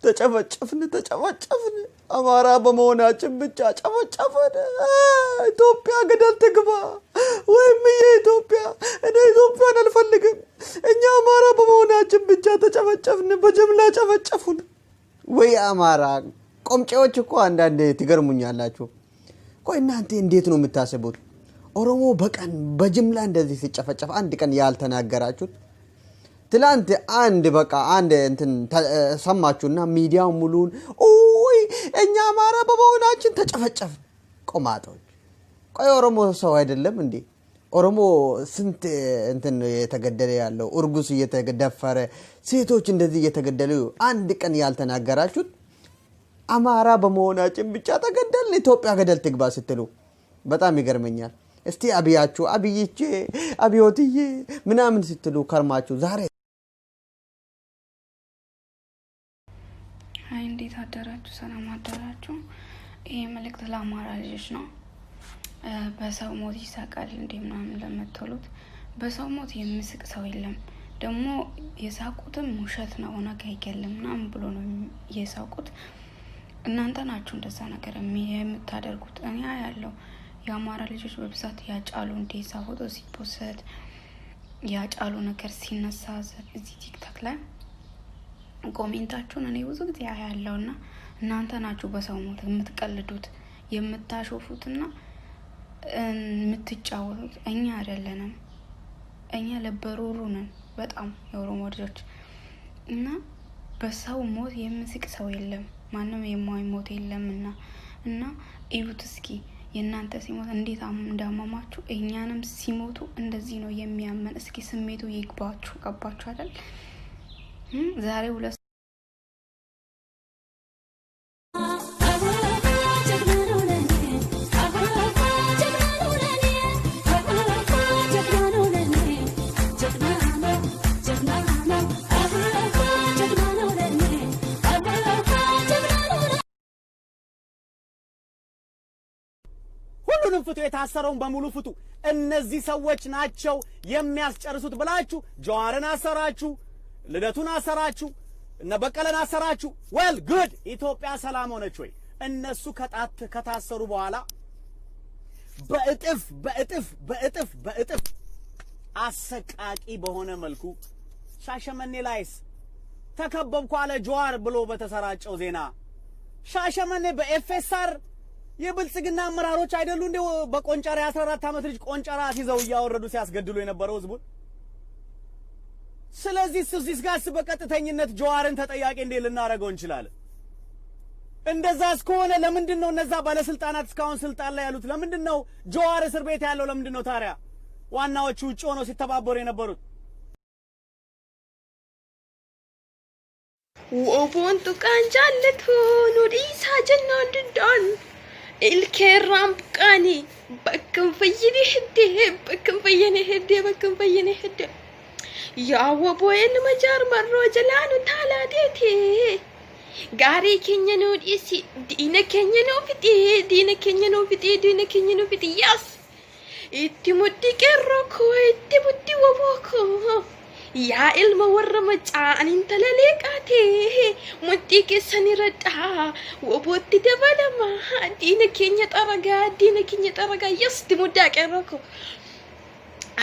ተጨፈጨፍን አማራ በመሆናችን ብቻ ጨፈጨፈን ኢትዮጵያ ገደል ትግባ ወይም የኢትዮጵያ እኔ ኢትዮጵያን አልፈልግም እኛ አማራ በመሆናችን ብቻ ተጨፈጨፍን በጅምላ ጨፈጨፉን ወይ አማራ ቆምጬዎች እኮ አንዳንዴ ትገርሙኛላችሁ ቆይ እናንተ እንዴት ነው የምታስቡት ኦሮሞ በቀን በጅምላ እንደዚህ ሲጨፈጨፍ አንድ ቀን ያልተናገራችሁት ትላንት አንድ በቃ አንድ እንትን ሰማችሁና ሚዲያው ሙሉን ኦይ እኛ አማራ በመሆናችን ተጨፈጨፍ ቆማጦች ቆይ ኦሮሞ ሰው አይደለም እንዴ ኦሮሞ ስንት እንትን የተገደለ ያለው ኡርጉስ እየተገደፈረ ሴቶች እንደዚህ እየተገደሉ አንድ ቀን ያልተናገራችሁት አማራ በመሆናችን ብቻ ተገደል ኢትዮጵያ ገደል ትግባ ስትሉ በጣም ይገርመኛል እስቲ አብያችሁ አብይቼ አብዮትዬ ምናምን ስትሉ ከርማችሁ ዛሬ አይ እንዴት አደራችሁ ሰላም አደራችሁ ይሄ መልእክት ለአማራ ልጆች ነው በሰው ሞት ይሳቃል እንዴ ምናምን ለምትሉት በሰው ሞት የሚስቅ ሰው የለም ደግሞ የሳቁትም ውሸት ነው ሆነ ከይገለም ምናምን ብሎ ነው የሳቁት እናንተ ናችሁ እንደዛ ነገር የምታደርጉት እኔ ያለው የአማራ ልጆች በብዛት ያጫሉ እንደዛ ፎቶ ሲፖስት ያጫሉ ነገር ሲነሳ እዚህ ቲክቶክ ላይ ኮሜንታችሁን እኔ ብዙ ጊዜ ያያለውና እናንተ ናችሁ በሰው ሞት የምትቀልዱት የምታሾፉትና የምትጫወቱት እኛ አይደለንም እኛ ለበሩሩ ነን በጣም የኦሮሞ ልጆች እና በሰው ሞት የሚስቅ ሰው የለም ማንንም የማይሞት የለምና እና እዩት እስኪ የእናንተ ሲሞት እንዴት እንዳመማችሁ እኛንም ሲሞቱ እንደዚህ ነው የሚያመን እስኪ ስሜቱ ይግባችሁ ገባችሁ አይደል ዛሬ ሁለት ሁሉንም ፍቱ የታሰረውን በሙሉ ፍቱ እነዚህ ሰዎች ናቸው የሚያስጨርሱት ብላችሁ ጀዋርን አሰራችሁ ልደቱን አሰራችሁ እነ በቀለን አሰራችሁ well good ኢትዮጵያ ሰላም ሆነች ወይ እነሱ ከታሰሩ በኋላ በእጥፍ አሰቃቂ በሆነ መልኩ ሻሸመኔ ላይስ ተከበብኩ አለ ጀዋር ብሎ በተሰራጨው ዜና ሻሸመኔ በኤፍኤስአር የብልጽግና አመራሮች አይደሉ እንደ በቆንጨራ 14 አመት ልጅ ቆንጨራ ሲዘው ያወረዱ ሲያስገድሉ የነበረው ህዝቡን ስለዚህ እዚህ ጋር በቀጥተኝነት ጀዋርን ተጠያቂ እንደ ልናረጋው እንችላለን እንደዛ እስከሆነ ለምንድን ነው እነዛ ባለስልጣናት እስካሁን ስልጣን ላይ ያሉት ለምንድን ነው ጀዋር እስር ቤት ያለው ለምንድን ነው ታሪያ ዋናዎቹ ውጭ ሆነው ሲተባበሩ የነበሩት ወቦንቱ ካንጃለቱ ኑዲሳ ጀናን ድንዳን الكرام بقاني بكم فيني هدي يا وبوين مجار مرو جلانو تالاديتي غاري كينينو ديسي دينا كينينو فيتي ياس اتي مدي كروكو اتي مدي وبوكو يا علم ورمجان انت لليقاتي مديك سنيرتا وبوتي دبلما دينك يني طرقا يستي مداك الركو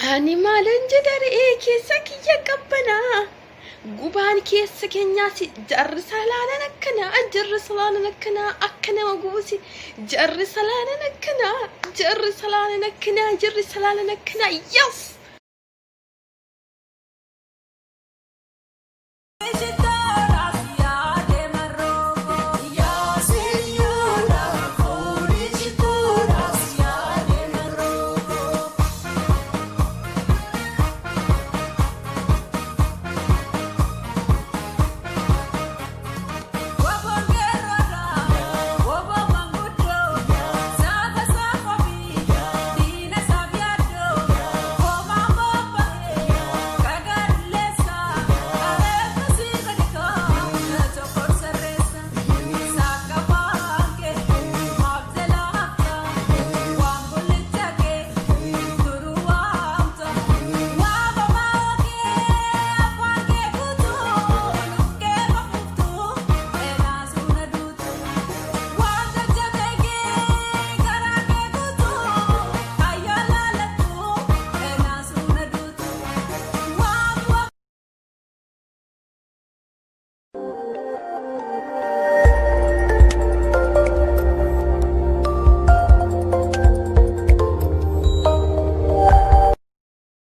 اني مالنج دري كيسك يقبنا غبان كيسك نياسي جر سلالة نكنا اكنا وغوسي جر سلالة نكنا يس